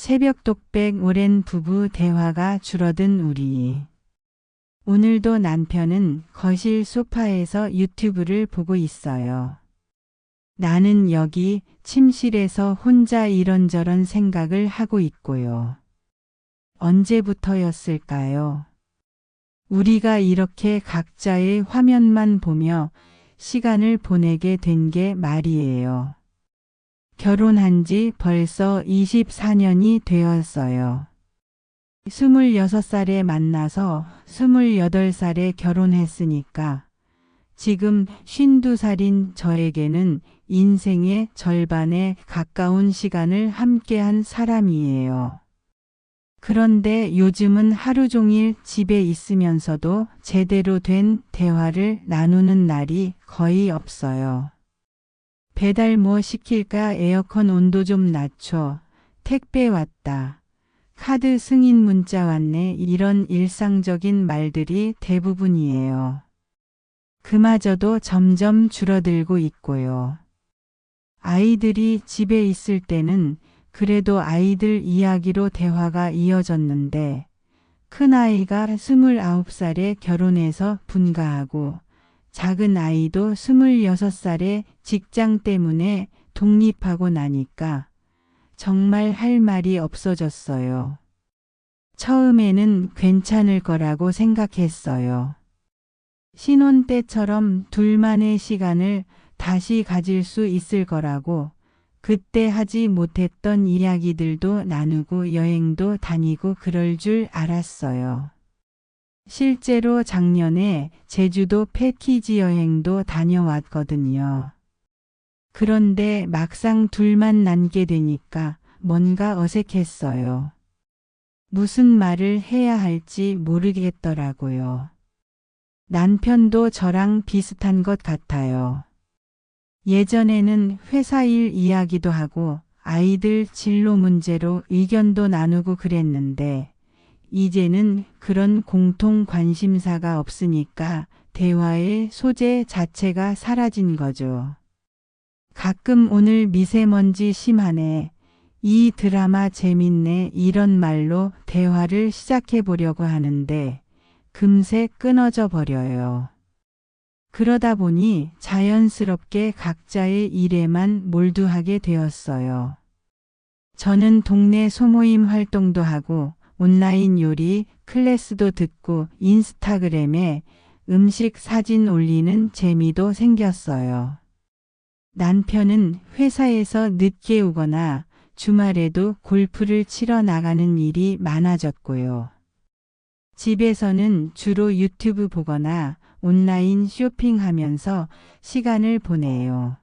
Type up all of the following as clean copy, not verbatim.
새벽 독백 오랜 부부 대화가 줄어든 우리. 오늘도 남편은 거실 소파에서 유튜브를 보고 있어요. 나는 여기 침실에서 혼자 이런저런 생각을 하고 있고요. 언제부터였을까요? 우리가 이렇게 각자의 화면만 보며 시간을 보내게 된 게 말이에요. 결혼한 지 벌써 24년이 되었어요. 26살에 만나서 28살에 결혼했으니까 지금 52살인 저에게는 인생의 절반에 가까운 시간을 함께한 사람이에요. 그런데 요즘은 하루 종일 집에 있으면서도 제대로 된 대화를 나누는 날이 거의 없어요. 배달 뭐 시킬까? 에어컨 온도 좀 낮춰. 택배 왔다. 카드 승인 문자 왔네. 이런 일상적인 말들이 대부분이에요. 그마저도 점점 줄어들고 있고요. 아이들이 집에 있을 때는 그래도 아이들 이야기로 대화가 이어졌는데 큰아이가 29살에 결혼해서 분가하고 작은 아이도 26살에 직장 때문에 독립하고 나니까 정말 할 말이 없어졌어요. 처음에는 괜찮을 거라고 생각했어요. 신혼 때처럼 둘만의 시간을 다시 가질 수 있을 거라고, 그때 하지 못했던 이야기들도 나누고 여행도 다니고 그럴 줄 알았어요. 실제로 작년에 제주도 패키지 여행도 다녀왔거든요. 그런데 막상 둘만 남게 되니까 뭔가 어색했어요. 무슨 말을 해야 할지 모르겠더라고요. 남편도 저랑 비슷한 것 같아요. 예전에는 회사 일 이야기도 하고 아이들 진로 문제로 의견도 나누고 그랬는데 이제는 그런 공통 관심사가 없으니까 대화의 소재 자체가 사라진 거죠. 가끔 오늘 미세먼지 심하네. 이 드라마 재밌네. 이런 말로 대화를 시작해 보려고 하는데 금세 끊어져 버려요. 그러다 보니 자연스럽게 각자의 일에만 몰두하게 되었어요. 저는 동네 소모임 활동도 하고 온라인 요리 클래스도 듣고 인스타그램에 음식 사진 올리는 재미도 생겼어요. 남편은 회사에서 늦게 오거나 주말에도 골프를 치러 나가는 일이 많아졌고요. 집에서는 주로 유튜브 보거나 온라인 쇼핑하면서 시간을 보내요.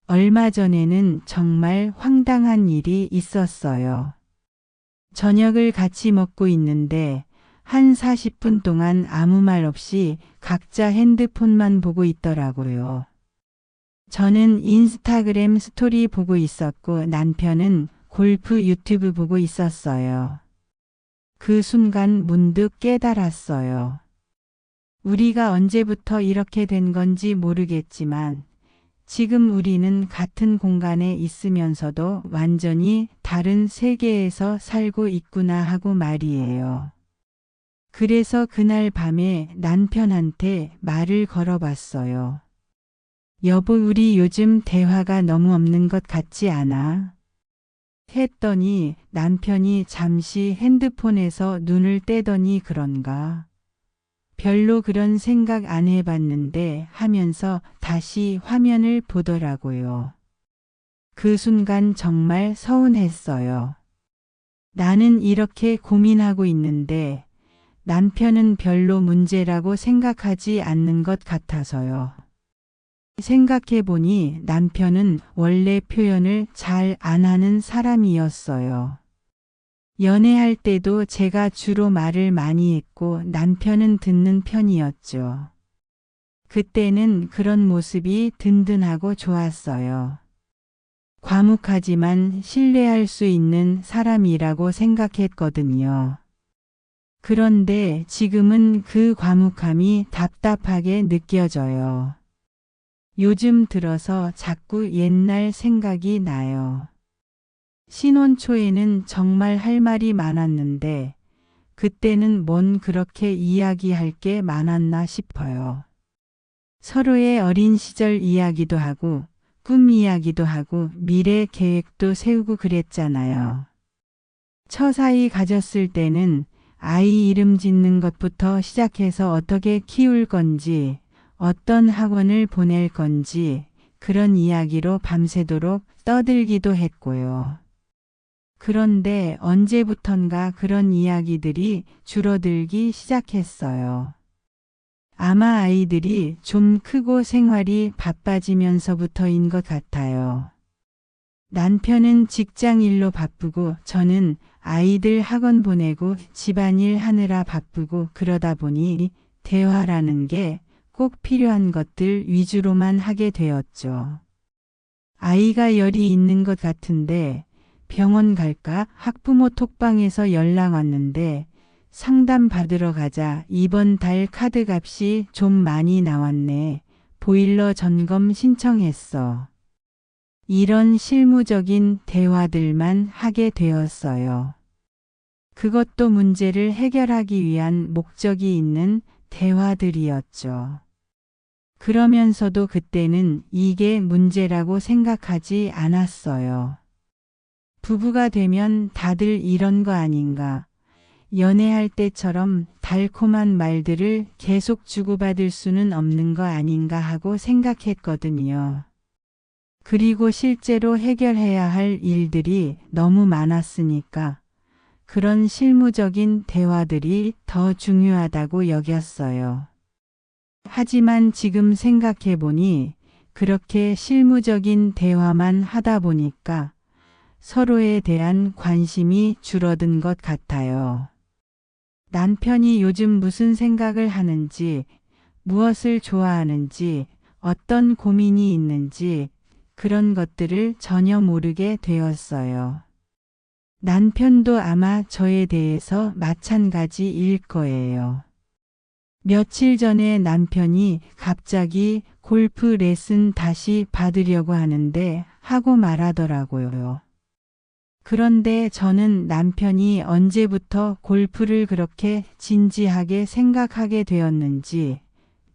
얼마 전에는 정말 황당한 일이 있었어요. 저녁을 같이 먹고 있는데 한 40분 동안 아무 말 없이 각자 핸드폰만 보고 있더라고요. 저는 인스타그램 스토리 보고 있었고 남편은 골프 유튜브 보고 있었어요. 그 순간 문득 깨달았어요. 우리가 언제부터 이렇게 된 건지 모르겠지만 지금 우리는 같은 공간에 있으면서도 완전히 다른 세계에서 살고 있구나 하고 말이에요. 그래서 그날 밤에 남편한테 말을 걸어봤어요. 여보, 우리 요즘 대화가 너무 없는 것 같지 않아? 했더니 남편이 잠시 핸드폰에서 눈을 떼더니 그런가? 별로 그런 생각 안 해봤는데 하면서 다시 화면을 보더라고요. 그 순간 정말 서운했어요. 나는 이렇게 고민하고 있는데 남편은 별로 문제라고 생각하지 않는 것 같아서요. 생각해보니 남편은 원래 표현을 잘 안 하는 사람이었어요. 연애할 때도 제가 주로 말을 많이 했고 남편은 듣는 편이었죠. 그때는 그런 모습이 든든하고 좋았어요. 과묵하지만 신뢰할 수 있는 사람이라고 생각했거든요. 그런데 지금은 그 과묵함이 답답하게 느껴져요. 요즘 들어서 자꾸 옛날 생각이 나요. 신혼 초에는 정말 할 말이 많았는데 그때는 뭔 그렇게 이야기할 게 많았나 싶어요. 서로의 어린 시절 이야기도 하고 꿈 이야기도 하고 미래 계획도 세우고 그랬잖아요. 처사이 가졌을 때는 아이 이름 짓는 것부터 시작해서 어떻게 키울 건지, 어떤 학원을 보낼 건지 그런 이야기로 밤새도록 떠들기도 했고요. 그런데 언제부턴가 그런 이야기들이 줄어들기 시작했어요. 아마 아이들이 좀 크고 생활이 바빠지면서부터인 것 같아요. 남편은 직장 일로 바쁘고 저는 아이들 학원 보내고 집안일 하느라 바쁘고 그러다 보니 대화라는 게 꼭 필요한 것들 위주로만 하게 되었죠. 아이가 열이 있는 것 같은데 병원 갈까? 학부모 톡방에서 연락 왔는데 상담 받으러 가자. 이번 달 카드 값이 좀 많이 나왔네. 보일러 점검 신청했어. 이런 실무적인 대화들만 하게 되었어요. 그것도 문제를 해결하기 위한 목적이 있는 대화들이었죠. 그러면서도 그때는 이게 문제라고 생각하지 않았어요. 부부가 되면 다들 이런 거 아닌가. 연애할 때처럼 달콤한 말들을 계속 주고받을 수는 없는 거 아닌가 하고 생각했거든요. 그리고 실제로 해결해야 할 일들이 너무 많았으니까 그런 실무적인 대화들이 더 중요하다고 여겼어요. 하지만 지금 생각해보니 그렇게 실무적인 대화만 하다 보니까 서로에 대한 관심이 줄어든 것 같아요. 남편이 요즘 무슨 생각을 하는지, 무엇을 좋아하는지, 어떤 고민이 있는지 그런 것들을 전혀 모르게 되었어요. 남편도 아마 저에 대해서 마찬가지일 거예요. 며칠 전에 남편이 갑자기 골프 레슨 다시 받으려고 하는데 하고 말하더라고요. 그런데 저는 남편이 언제부터 골프를 그렇게 진지하게 생각하게 되었는지,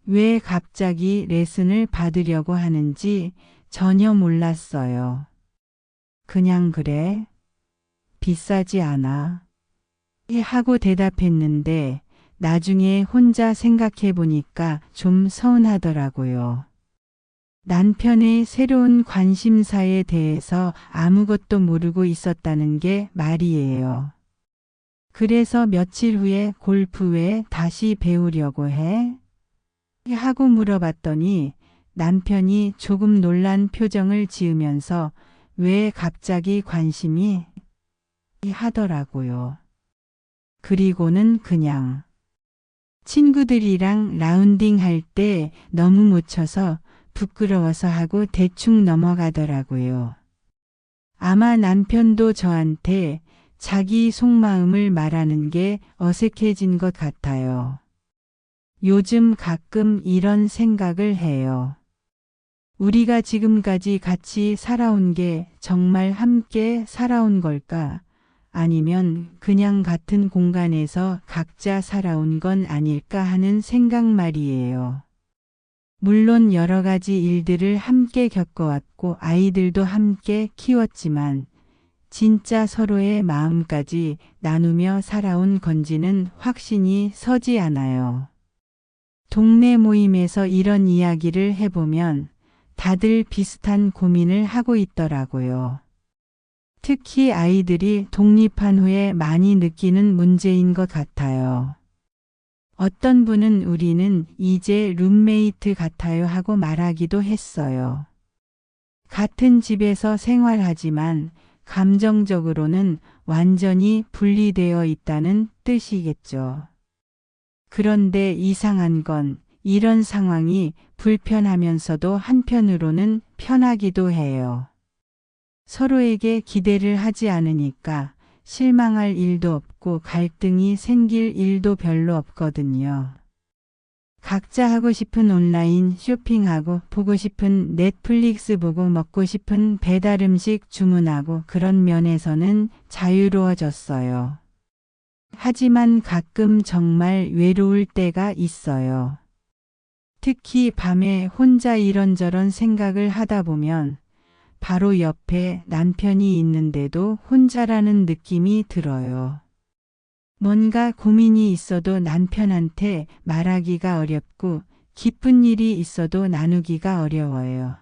왜 갑자기 레슨을 받으려고 하는지 전혀 몰랐어요. 그냥 그래? 비싸지 않아? 하고 대답했는데 나중에 혼자 생각해 보니까 좀 서운하더라고요. 남편의 새로운 관심사에 대해서 아무것도 모르고 있었다는 게 말이에요. 그래서 며칠 후에 골프 왜 다시 배우려고 해? 하고 물어봤더니 남편이 조금 놀란 표정을 지으면서 왜 갑자기 관심이 하더라고요. 그리고는 그냥 친구들이랑 라운딩 할 때 너무 묻혀서 부끄러워서 하고 대충 넘어가더라고요. 아마 남편도 저한테 자기 속마음을 말하는 게 어색해진 것 같아요. 요즘 가끔 이런 생각을 해요. 우리가 지금까지 같이 살아온 게 정말 함께 살아온 걸까? 아니면 그냥 같은 공간에서 각자 살아온 건 아닐까 하는 생각 말이에요. 물론 여러 가지 일들을 함께 겪어왔고 아이들도 함께 키웠지만 진짜 서로의 마음까지 나누며 살아온 건지는 확신이 서지 않아요. 동네 모임에서 이런 이야기를 해보면 다들 비슷한 고민을 하고 있더라고요. 특히 아이들이 독립한 후에 많이 느끼는 문제인 것 같아요. 어떤 분은 우리는 이제 룸메이트 같아요 하고 말하기도 했어요. 같은 집에서 생활하지만 감정적으로는 완전히 분리되어 있다는 뜻이겠죠. 그런데 이상한 건 이런 상황이 불편하면서도 한편으로는 편하기도 해요. 서로에게 기대를 하지 않으니까 실망할 일도 없고 갈등이 생길 일도 별로 없거든요. 각자 하고 싶은 온라인 쇼핑하고 보고 싶은 넷플릭스 보고 먹고 싶은 배달 음식 주문하고 그런 면에서는 자유로워졌어요. 하지만 가끔 정말 외로울 때가 있어요. 특히 밤에 혼자 이런저런 생각을 하다 보면 바로 옆에 남편이 있는데도 혼자라는 느낌이 들어요. 뭔가 고민이 있어도 남편한테 말하기가 어렵고 기쁜 일이 있어도 나누기가 어려워요.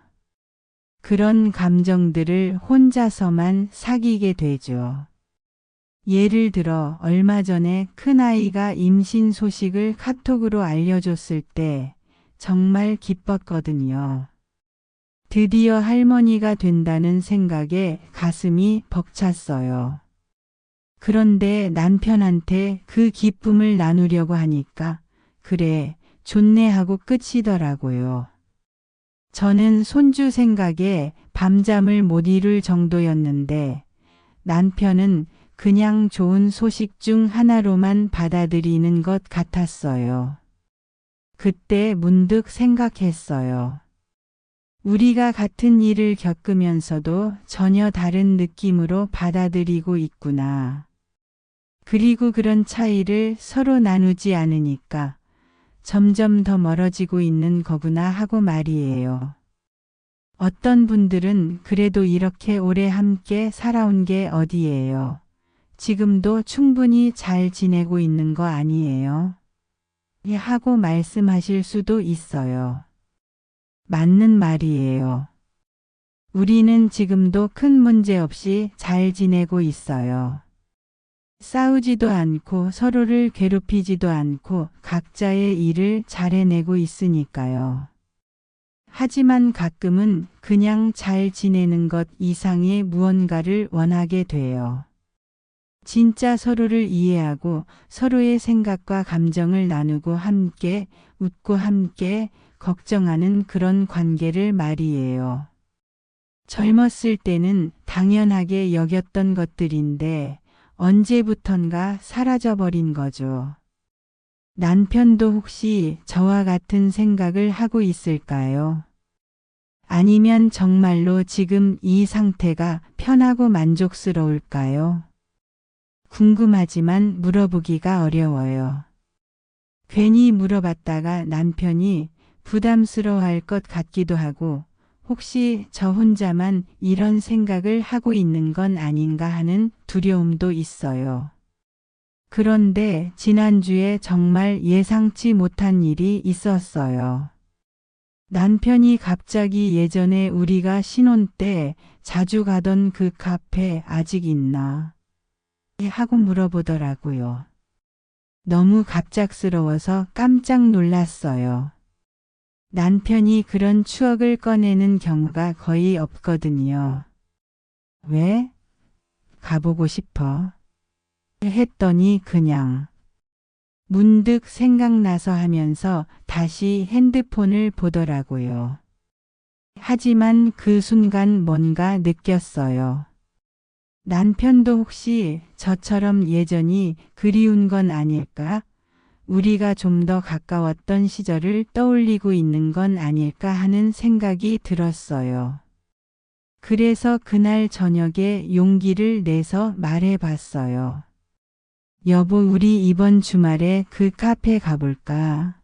그런 감정들을 혼자서만 사귀게 되죠. 예를 들어 얼마 전에 큰아이가 임신 소식을 카톡으로 알려줬을 때 정말 기뻤거든요. 드디어 할머니가 된다는 생각에 가슴이 벅찼어요. 그런데 남편한테 그 기쁨을 나누려고 하니까 그래, 좋네 하고 끝이더라고요. 저는 손주 생각에 밤잠을 못 이룰 정도였는데 남편은 그냥 좋은 소식 중 하나로만 받아들이는 것 같았어요. 그때 문득 생각했어요. 우리가 같은 일을 겪으면서도 전혀 다른 느낌으로 받아들이고 있구나. 그리고 그런 차이를 서로 나누지 않으니까 점점 더 멀어지고 있는 거구나 하고 말이에요. 어떤 분들은 그래도 이렇게 오래 함께 살아온 게 어디예요. 지금도 충분히 잘 지내고 있는 거 아니에요? 하고 말씀하실 수도 있어요. 맞는 말이에요. 우리는 지금도 큰 문제 없이 잘 지내고 있어요. 싸우지도 않고 서로를 괴롭히지도 않고 각자의 일을 잘 해내고 있으니까요. 하지만 가끔은 그냥 잘 지내는 것 이상의 무언가를 원하게 돼요. 진짜 서로를 이해하고 서로의 생각과 감정을 나누고 함께 웃고 함께 걱정하는 그런 관계를 말이에요. 젊었을 때는 당연하게 여겼던 것들인데 언제부턴가 사라져버린 거죠. 남편도 혹시 저와 같은 생각을 하고 있을까요? 아니면 정말로 지금 이 상태가 편하고 만족스러울까요? 궁금하지만 물어보기가 어려워요. 괜히 물어봤다가 남편이 부담스러워할 것 같기도 하고 혹시 저 혼자만 이런 생각을 하고 있는 건 아닌가 하는 두려움도 있어요. 그런데 지난주에 정말 예상치 못한 일이 있었어요. 남편이 갑자기 예전에 우리가 신혼 때 자주 가던 그 카페 아직 있나? 하고 물어보더라고요. 너무 갑작스러워서 깜짝 놀랐어요. 남편이 그런 추억을 꺼내는 경우가 거의 없거든요. 왜? 가보고 싶어. 했더니 그냥 문득 생각나서 하면서 다시 핸드폰을 보더라고요. 하지만 그 순간 뭔가 느꼈어요. 남편도 혹시 저처럼 예전이 그리운 건 아닐까? 우리가 좀 더 가까웠던 시절을 떠올리고 있는 건 아닐까 하는 생각이 들었어요. 그래서 그날 저녁에 용기를 내서 말해봤어요. 여보, 우리 이번 주말에 그 카페 가볼까?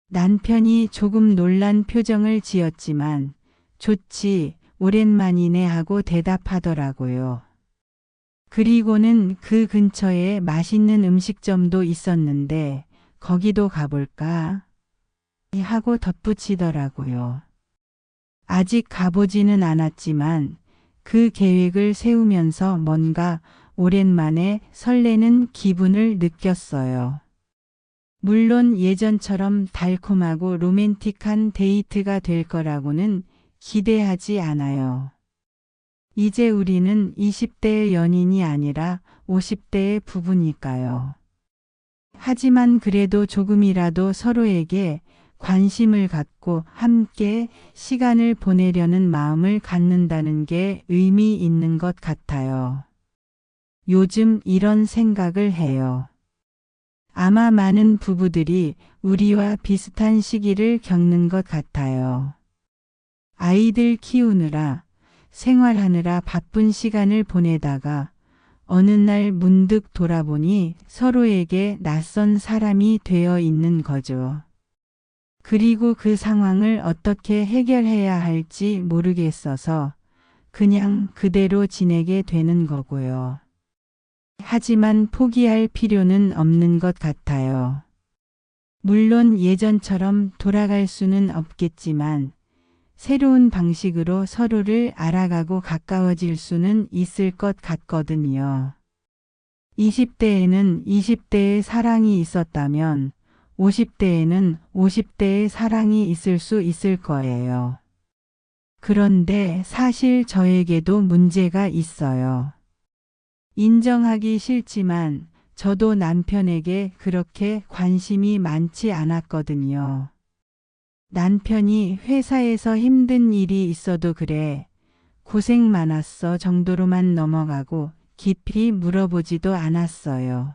남편이 조금 놀란 표정을 지었지만 좋지, 오랜만이네 하고 대답하더라고요. 그리고는 그 근처에 맛있는 음식점도 있었는데 거기도 가볼까? 하고 덧붙이더라고요. 아직 가보지는 않았지만 그 계획을 세우면서 뭔가 오랜만에 설레는 기분을 느꼈어요. 물론 예전처럼 달콤하고 로맨틱한 데이트가 될 거라고는 기대하지 않아요. 이제 우리는 20대의 연인이 아니라 50대의 부부니까요. 하지만 그래도 조금이라도 서로에게 관심을 갖고 함께 시간을 보내려는 마음을 갖는다는 게 의미 있는 것 같아요. 요즘 이런 생각을 해요. 아마 많은 부부들이 우리와 비슷한 시기를 겪는 것 같아요. 아이들 키우느라, 생활하느라 바쁜 시간을 보내다가 어느 날 문득 돌아보니 서로에게 낯선 사람이 되어 있는 거죠. 그리고 그 상황을 어떻게 해결해야 할지 모르겠어서 그냥 그대로 지내게 되는 거고요. 하지만 포기할 필요는 없는 것 같아요. 물론 예전처럼 돌아갈 수는 없겠지만 새로운 방식으로 서로를 알아가고 가까워질 수는 있을 것 같거든요. 20대에는 20대의 사랑이 있었다면 50대에는 50대의 사랑이 있을 수 있을 거예요. 그런데 사실 저에게도 문제가 있어요. 인정하기 싫지만 저도 남편에게 그렇게 관심이 많지 않았거든요. 남편이 회사에서 힘든 일이 있어도 그래, 고생 많았어 정도로만 넘어가고 깊이 물어보지도 않았어요.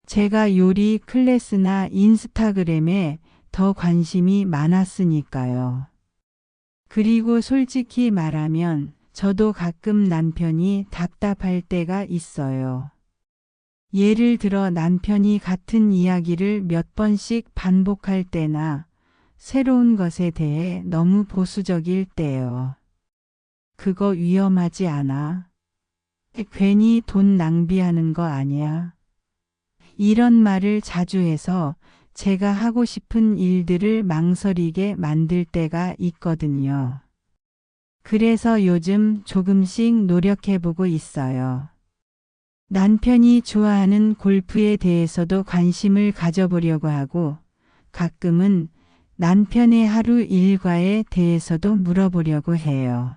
제가 요리 클래스나 인스타그램에 더 관심이 많았으니까요. 그리고 솔직히 말하면 저도 가끔 남편이 답답할 때가 있어요. 예를 들어 남편이 같은 이야기를 몇 번씩 반복할 때나 새로운 것에 대해 너무 보수적일 때요. 그거 위험하지 않아? 괜히 돈 낭비하는 거 아니야? 이런 말을 자주 해서 제가 하고 싶은 일들을 망설이게 만들 때가 있거든요. 그래서 요즘 조금씩 노력해보고 있어요. 남편이 좋아하는 골프에 대해서도 관심을 가져보려고 하고 가끔은 남편의 하루 일과에 대해서도 물어보려고 해요.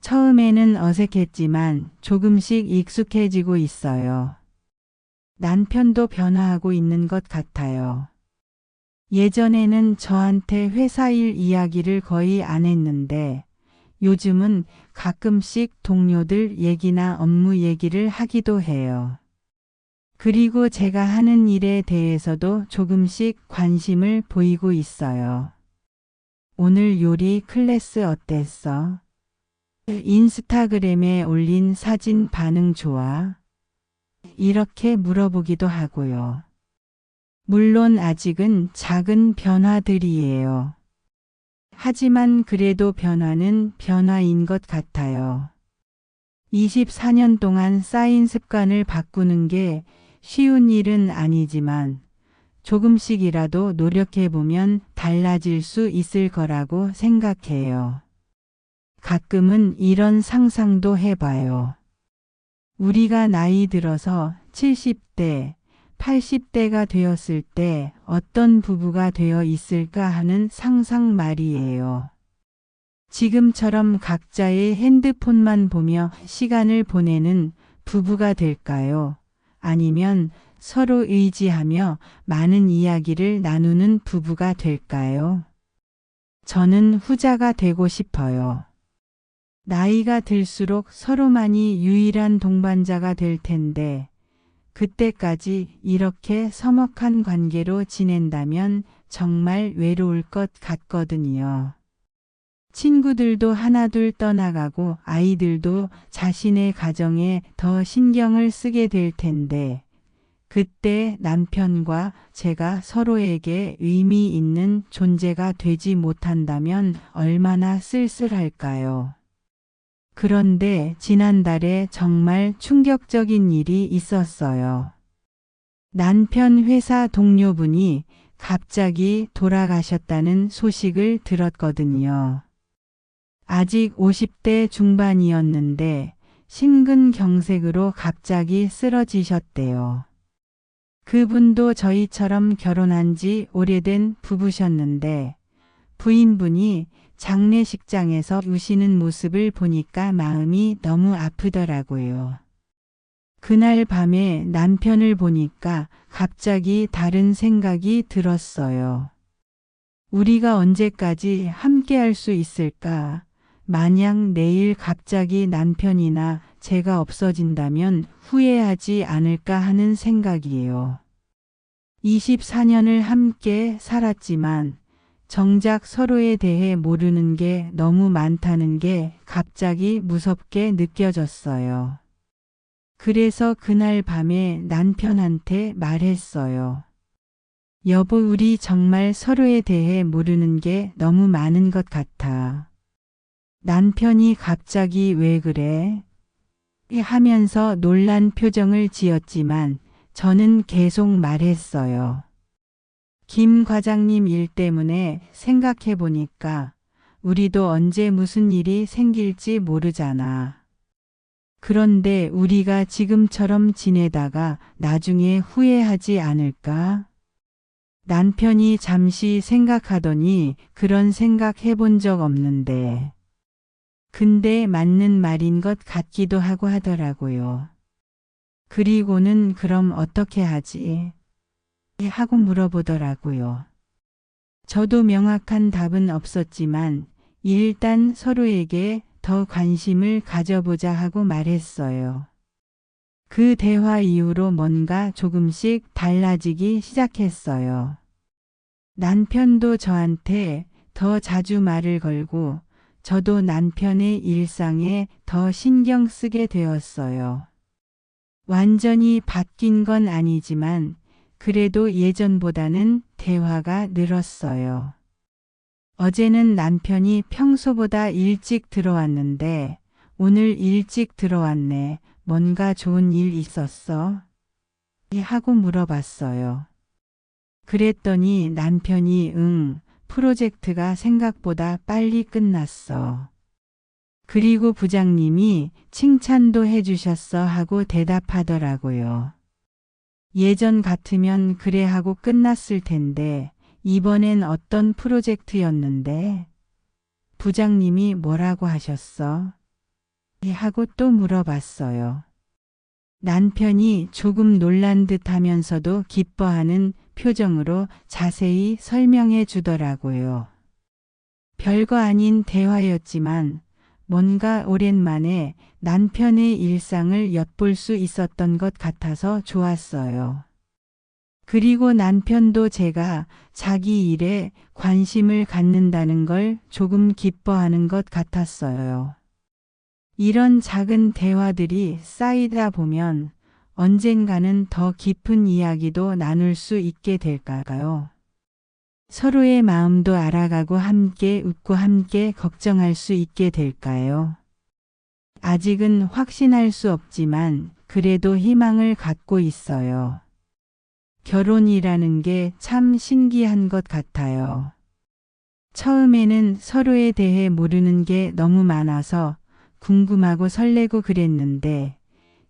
처음에는 어색했지만 조금씩 익숙해지고 있어요. 남편도 변화하고 있는 것 같아요. 예전에는 저한테 회사 일 이야기를 거의 안 했는데 요즘은 가끔씩 동료들 얘기나 업무 얘기를 하기도 해요. 그리고 제가 하는 일에 대해서도 조금씩 관심을 보이고 있어요. 오늘 요리 클래스 어땠어? 인스타그램에 올린 사진 반응 좋아? 이렇게 물어보기도 하고요. 물론 아직은 작은 변화들이에요. 하지만 그래도 변화는 변화인 것 같아요. 24년 동안 쌓인 습관을 바꾸는 게 쉬운 일은 아니지만 조금씩이라도 노력해보면 달라질 수 있을 거라고 생각해요. 가끔은 이런 상상도 해봐요. 우리가 나이 들어서 70대, 80대가 되었을 때 어떤 부부가 되어 있을까 하는 상상 말이에요. 지금처럼 각자의 핸드폰만 보며 시간을 보내는 부부가 될까요? 아니면 서로 의지하며 많은 이야기를 나누는 부부가 될까요? 저는 후자가 되고 싶어요. 나이가 들수록 서로만이 유일한 동반자가 될 텐데 그때까지 이렇게 서먹한 관계로 지낸다면 정말 외로울 것 같거든요. 친구들도 하나둘 떠나가고 아이들도 자신의 가정에 더 신경을 쓰게 될 텐데 그때 남편과 제가 서로에게 의미 있는 존재가 되지 못한다면 얼마나 쓸쓸할까요? 그런데 지난달에 정말 충격적인 일이 있었어요. 남편 회사 동료분이 갑자기 돌아가셨다는 소식을 들었거든요. 아직 50대 중반이었는데 심근경색으로 갑자기 쓰러지셨대요. 그분도 저희처럼 결혼한 지 오래된 부부셨는데 부인분이 장례식장에서 우시는 모습을 보니까 마음이 너무 아프더라고요. 그날 밤에 남편을 보니까 갑자기 다른 생각이 들었어요. 우리가 언제까지 함께 할 수 있을까? 만약 내일 갑자기 남편이나 제가 없어진다면 후회하지 않을까 하는 생각이에요. 24년을 함께 살았지만 정작 서로에 대해 모르는 게 너무 많다는 게 갑자기 무섭게 느껴졌어요. 그래서 그날 밤에 남편한테 말했어요. 여보, 우리 정말 서로에 대해 모르는 게 너무 많은 것 같아. 남편이 갑자기 왜 그래? 하면서 놀란 표정을 지었지만 저는 계속 말했어요. 김 과장님 일 때문에 생각해 보니까 우리도 언제 무슨 일이 생길지 모르잖아. 그런데 우리가 지금처럼 지내다가 나중에 후회하지 않을까? 남편이 잠시 생각하더니 그런 생각 해본 적 없는데. 근데 맞는 말인 것 같기도 하고 하더라고요. 그리고는 그럼 어떻게 하지? 하고 물어보더라고요. 저도 명확한 답은 없었지만 일단 서로에게 더 관심을 가져보자 하고 말했어요. 그 대화 이후로 뭔가 조금씩 달라지기 시작했어요. 남편도 저한테 더 자주 말을 걸고 저도 남편의 일상에 더 신경 쓰게 되었어요. 완전히 바뀐 건 아니지만 그래도 예전보다는 대화가 늘었어요. 어제는 남편이 평소보다 일찍 들어왔는데 오늘 일찍 들어왔네. 뭔가 좋은 일 있었어? 하고 물어봤어요. 그랬더니 남편이 프로젝트가 생각보다 빨리 끝났어. 그리고 부장님이 칭찬도 해주셨어 하고 대답하더라고요. 예전 같으면 그래 하고 끝났을 텐데 이번엔 어떤 프로젝트였는데? 부장님이 뭐라고 하셨어? 하고 또 물어봤어요. 남편이 조금 놀란 듯 하면서도 기뻐하는 표정으로 자세히 설명해 주더라고요. 별거 아닌 대화였지만 뭔가 오랜만에 남편의 일상을 엿볼 수 있었던 것 같아서 좋았어요. 그리고 남편도 제가 자기 일에 관심을 갖는다는 걸 조금 기뻐하는 것 같았어요. 이런 작은 대화들이 쌓이다 보면 언젠가는 더 깊은 이야기도 나눌 수 있게 될까요? 서로의 마음도 알아가고 함께 웃고 함께 걱정할 수 있게 될까요? 아직은 확신할 수 없지만 그래도 희망을 갖고 있어요. 결혼이라는 게 참 신기한 것 같아요. 처음에는 서로에 대해 모르는 게 너무 많아서 궁금하고 설레고 그랬는데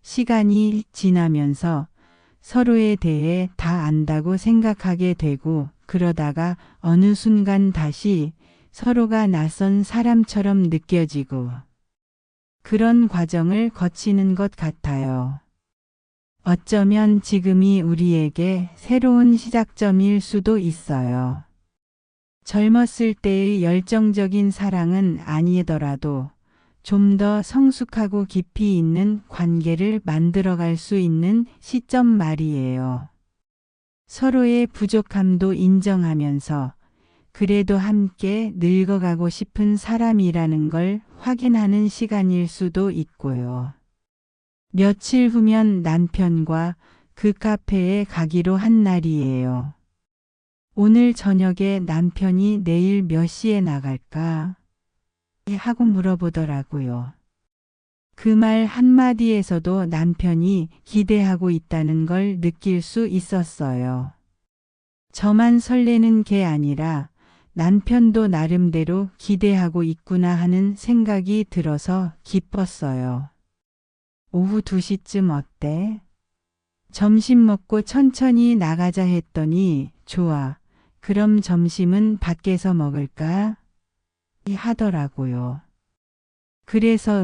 시간이 지나면서 서로에 대해 다 안다고 생각하게 되고 그러다가 어느 순간 다시 서로가 낯선 사람처럼 느껴지고 그런 과정을 거치는 것 같아요. 어쩌면 지금이 우리에게 새로운 시작점일 수도 있어요. 젊었을 때의 열정적인 사랑은 아니더라도 좀 더 성숙하고 깊이 있는 관계를 만들어갈 수 있는 시점 말이에요. 서로의 부족함도 인정하면서 그래도 함께 늙어가고 싶은 사람이라는 걸 확인하는 시간일 수도 있고요. 며칠 후면 남편과 그 카페에 가기로 한 날이에요. 오늘 저녁에 남편이 내일 몇 시에 나갈까? 하고 물어보더라고요. 그 말 한마디에서도 남편이 기대하고 있다는 걸 느낄 수 있었어요. 저만 설레는 게 아니라 남편도 나름대로 기대하고 있구나 하는 생각이 들어서 기뻤어요. 오후 2시쯤 어때? 점심 먹고 천천히 나가자 했더니 좋아. 그럼 점심은 밖에서 먹을까? 하더라고요. 그래서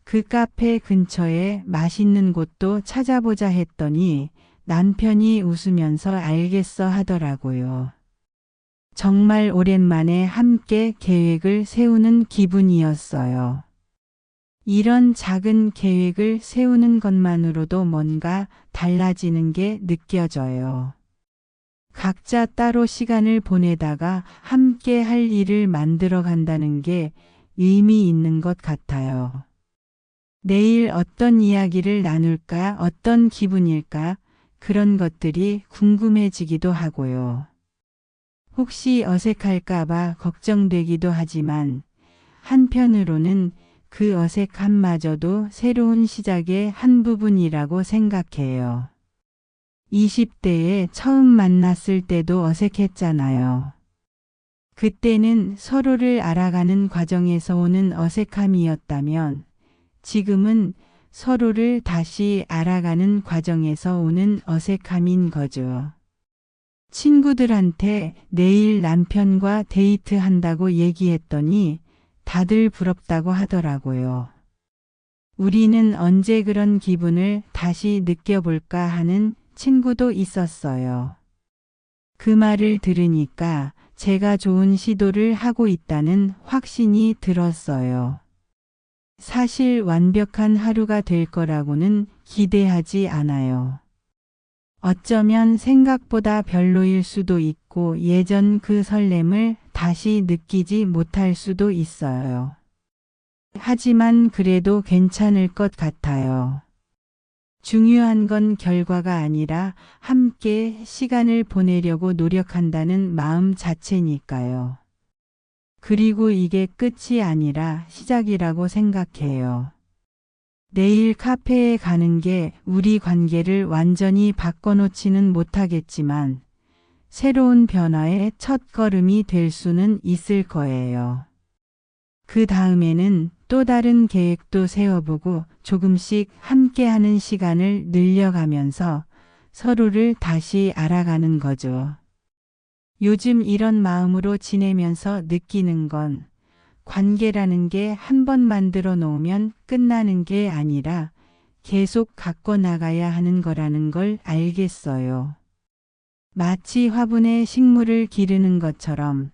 그 카페 근처에 맛있는 곳도 찾아보자 했더니 남편이 웃으면서 알겠어 하더라고요. 정말 오랜만에 함께 계획을 세우는 기분이었어요. 이런 작은 계획을 세우는 것만으로도 뭔가 달라지는 게 느껴져요. 각자 따로 시간을 보내다가 함께 할 일을 만들어 간다는 게 의미 있는 것 같아요. 내일 어떤 이야기를 나눌까, 어떤 기분일까, 그런 것들이 궁금해지기도 하고요. 혹시 어색할까봐 걱정되기도 하지만 한편으로는 그 어색함마저도 새로운 시작의 한 부분이라고 생각해요. 20대에 처음 만났을 때도 어색했잖아요. 그때는 서로를 알아가는 과정에서 오는 어색함이었다면 지금은 서로를 다시 알아가는 과정에서 오는 어색함인 거죠. 친구들한테 내일 남편과 데이트한다고 얘기했더니 다들 부럽다고 하더라고요. 우리는 언제 그런 기분을 다시 느껴볼까 하는 친구도 있었어요. 그 말을 들으니까 제가 좋은 시도를 하고 있다는 확신이 들었어요. 사실 완벽한 하루가 될 거라고는 기대하지 않아요. 어쩌면 생각보다 별로일 수도 있고 예전 그 설렘을 다시 느끼지 못할 수도 있어요. 하지만 그래도 괜찮을 것 같아요. 중요한 건 결과가 아니라 함께 시간을 보내려고 노력한다는 마음 자체니까요. 그리고 이게 끝이 아니라 시작이라고 생각해요. 내일 카페에 가는 게 우리 관계를 완전히 바꿔놓지는 못하겠지만 새로운 변화의 첫 걸음이 될 수는 있을 거예요. 그 다음에는 또 다른 계획도 세워보고 조금씩 함께하는 시간을 늘려가면서 서로를 다시 알아가는 거죠. 요즘 이런 마음으로 지내면서 느끼는 건 관계라는 게 한 번 만들어 놓으면 끝나는 게 아니라 계속 갖고 나가야 하는 거라는 걸 알겠어요. 마치 화분에 식물을 기르는 것처럼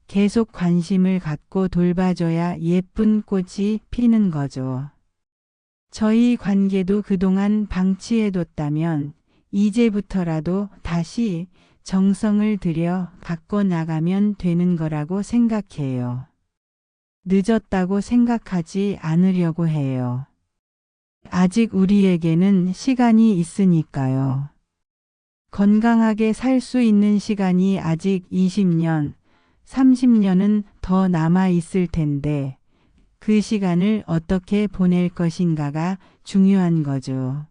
계속 관심을 갖고 돌봐줘야 예쁜 꽃이 피는 거죠. 저희 관계도 그동안 방치해뒀다면 이제부터라도 다시 정성을 들여 갖고 나가면 되는 거라고 생각해요. 늦었다고 생각하지 않으려고 해요. 아직 우리에게는 시간이 있으니까요. 건강하게 살 수 있는 시간이 아직 20년, 30년은 더 남아 있을 텐데 그 시간을 어떻게 보낼 것인가가 중요한 거죠.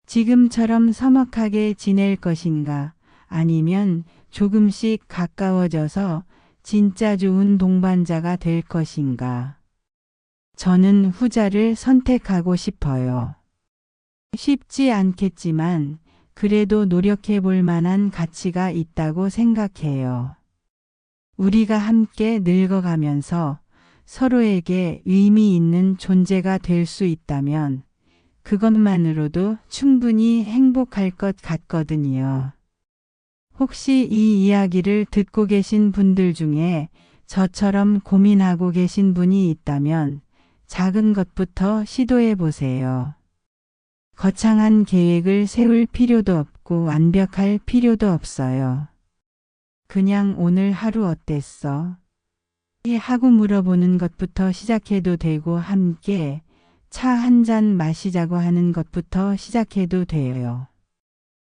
지금처럼 서먹하게 지낼 것인가 아니면 조금씩 가까워져서 진짜 좋은 동반자가 될 것인가. 저는 후자를 선택하고 싶어요. 쉽지 않겠지만 그래도 노력해 볼 만한 가치가 있다고 생각해요. 우리가 함께 늙어가면서 서로에게 의미 있는 존재가 될 수 있다면 그것만으로도 충분히 행복할 것 같거든요. 혹시 이 이야기를 듣고 계신 분들 중에 저처럼 고민하고 계신 분이 있다면 작은 것부터 시도해 보세요. 거창한 계획을 세울 필요도 없고 완벽할 필요도 없어요. 그냥 오늘 하루 어땠어? 하고 물어보는 것부터 시작해도 되고 함께 차 한 잔 마시자고 하는 것부터 시작해도 돼요.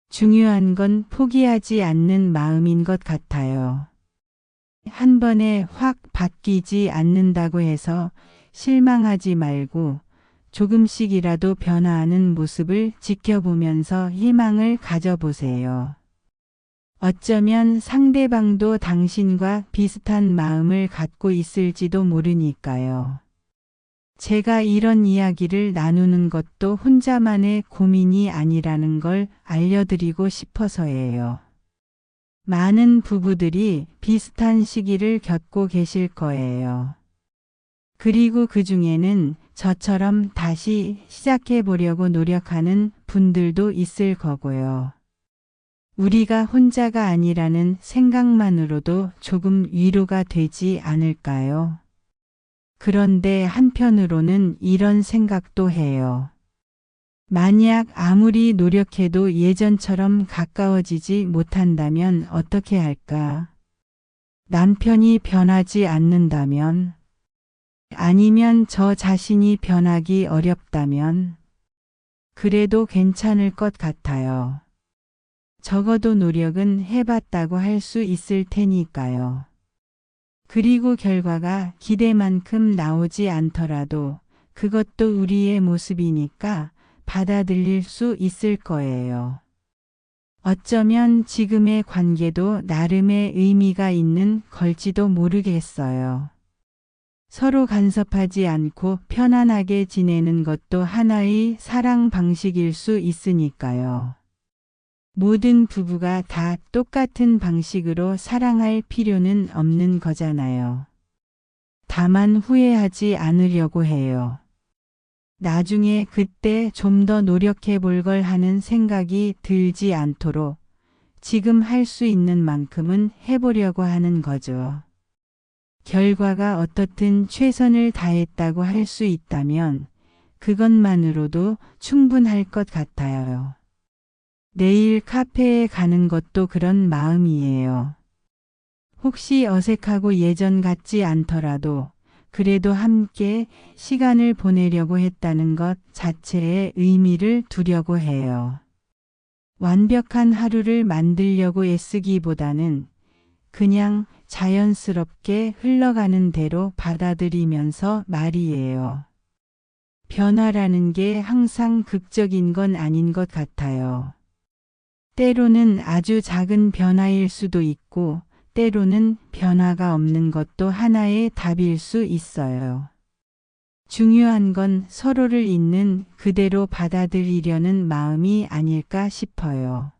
중요한 건 포기하지 않는 마음인 것 같아요. 한 번에 확 바뀌지 않는다고 해서 실망하지 말고 조금씩이라도 변화하는 모습을 지켜보면서 희망을 가져보세요. 어쩌면 상대방도 당신과 비슷한 마음을 갖고 있을지도 모르니까요. 제가 이런 이야기를 나누는 것도 혼자만의 고민이 아니라는 걸 알려드리고 싶어서예요. 많은 부부들이 비슷한 시기를 겪고 계실 거예요. 그리고 그 중에는 저처럼 다시 시작해 보려고 노력하는 분들도 있을 거고요. 우리가 혼자가 아니라는 생각만으로도 조금 위로가 되지 않을까요? 그런데 한편으로는 이런 생각도 해요. 만약 아무리 노력해도 예전처럼 가까워지지 못한다면 어떻게 할까? 남편이 변하지 않는다면? 아니면 저 자신이 변하기 어렵다면? 그래도 괜찮을 것 같아요. 적어도 노력은 해봤다고 할 수 있을 테니까요. 그리고 결과가 기대만큼 나오지 않더라도 그것도 우리의 모습이니까 받아들일 수 있을 거예요. 어쩌면 지금의 관계도 나름의 의미가 있는 걸지도 모르겠어요. 서로 간섭하지 않고 편안하게 지내는 것도 하나의 사랑 방식일 수 있으니까요. 모든 부부가 다 똑같은 방식으로 사랑할 필요는 없는 거잖아요. 다만 후회하지 않으려고 해요. 나중에 그때 좀 더 노력해 볼 걸 하는 생각이 들지 않도록 지금 할 수 있는 만큼은 해보려고 하는 거죠. 결과가 어떻든 최선을 다했다고 할 수 있다면 그것만으로도 충분할 것 같아요. 내일 카페에 가는 것도 그런 마음이에요. 혹시 어색하고 예전 같지 않더라도 그래도 함께 시간을 보내려고 했다는 것 자체에 의미를 두려고 해요. 완벽한 하루를 만들려고 애쓰기보다는 그냥 자연스럽게 흘러가는 대로 받아들이면서 말이에요. 변화라는 게 항상 극적인 건 아닌 것 같아요. 때로는 아주 작은 변화일 수도 있고 때로는 변화가 없는 것도 하나의 답일 수 있어요. 중요한 건 서로를 있는 그대로 받아들이려는 마음이 아닐까 싶어요.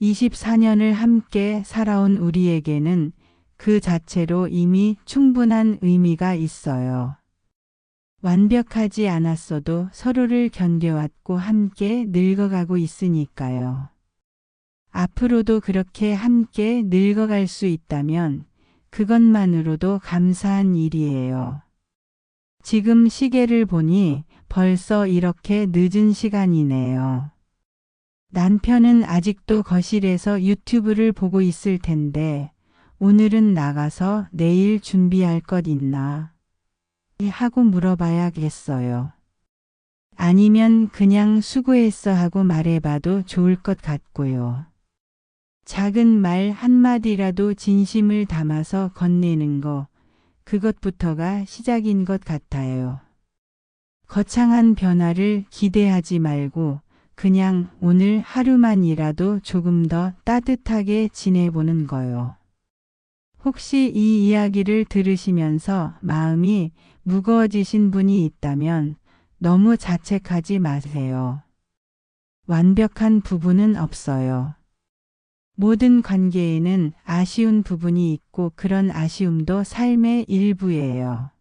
24년을 함께 살아온 우리에게는 그 자체로 이미 충분한 의미가 있어요. 완벽하지 않았어도 서로를 견뎌왔고 함께 늙어가고 있으니까요. 앞으로도 그렇게 함께 늙어갈 수 있다면 그것만으로도 감사한 일이에요. 지금 시계를 보니 벌써 이렇게 늦은 시간이네요. 남편은 아직도 거실에서 유튜브를 보고 있을 텐데 오늘은 나가서 내일 준비할 것 있나? 하고 물어봐야겠어요. 아니면 그냥 수고했어 하고 말해봐도 좋을 것 같고요. 작은 말 한마디라도 진심을 담아서 건네는 거, 그것부터가 시작인 것 같아요. 거창한 변화를 기대하지 말고 그냥 오늘 하루만이라도 조금 더 따뜻하게 지내보는 거요. 혹시 이 이야기를 들으시면서 마음이 무거워지신 분이 있다면 너무 자책하지 마세요. 완벽한 부분은 없어요. 모든 관계에는 아쉬운 부분이 있고 그런 아쉬움도 삶의 일부예요.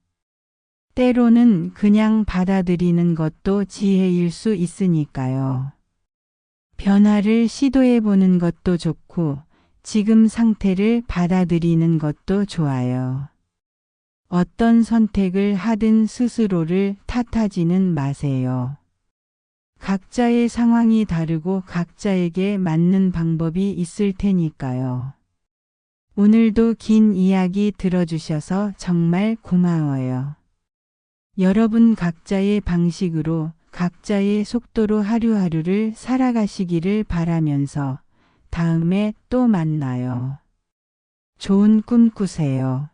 때로는 그냥 받아들이는 것도 지혜일 수 있으니까요. 변화를 시도해 보는 것도 좋고 지금 상태를 받아들이는 것도 좋아요. 어떤 선택을 하든 스스로를 탓하지는 마세요. 각자의 상황이 다르고 각자에게 맞는 방법이 있을 테니까요. 오늘도 긴 이야기 들어주셔서 정말 고마워요. 여러분 각자의 방식으로 각자의 속도로 하루하루를 살아가시기를 바라면서 다음에 또 만나요. 좋은 꿈 꾸세요.